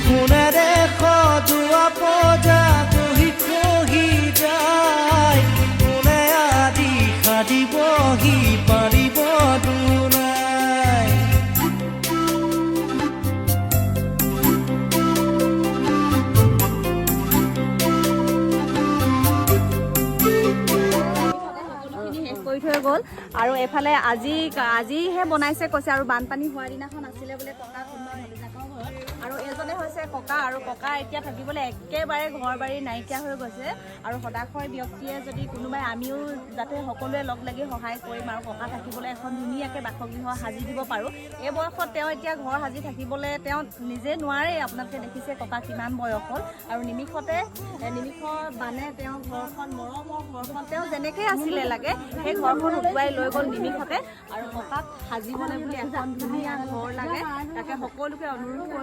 কোনেৰে সজোৱা পজা কহি কহি যায় কোনে আদি সাদিবহি পাৰিব দুনাই কৰি থৈ গ'ল আৰু এফালে আজিহে বনাইছে কৈছে আৰু বানপানী হোৱাৰ দিনাখন আছিলে বোলে ককা আৰু এজনে হৈছে ককা আৰু ককা এতিয়া থাকিবলৈ একেবাৰে ঘৰ বাৰী নাইকিয়া হৈ গৈছে আৰু সদাশয় ব্যক্তিয়ে যদি কোনোবাই আমিও যাতে সকলোৱে লগ লাগি সহায় কৰিম আৰু ককা থাকিবলৈ এখন ধুনীয়াকৈ বাসগৃহ সাজি দিব পাৰোঁ এই বয়সত তেওঁ এতিয়া ঘৰ সাজি থাকিবলৈ তেওঁ নিজে নোৱাৰে আপোনালোকে দেখিছে ককা কিমান বয়স হ'ল আৰু নিমিষ বানে তেওঁ ঘৰখন মৰমৰ ঘৰখন তেওঁ যেনেকৈ আছিলে লাগে সেই ঘৰখন উটুৱাই লৈ গ'ল নিমিষতে আৰু ককাক সাজিবলৈ বুলি এখন ধুনীয়া ঘৰ লাগে তাকে সকলোকে অনুৰোধ কৰি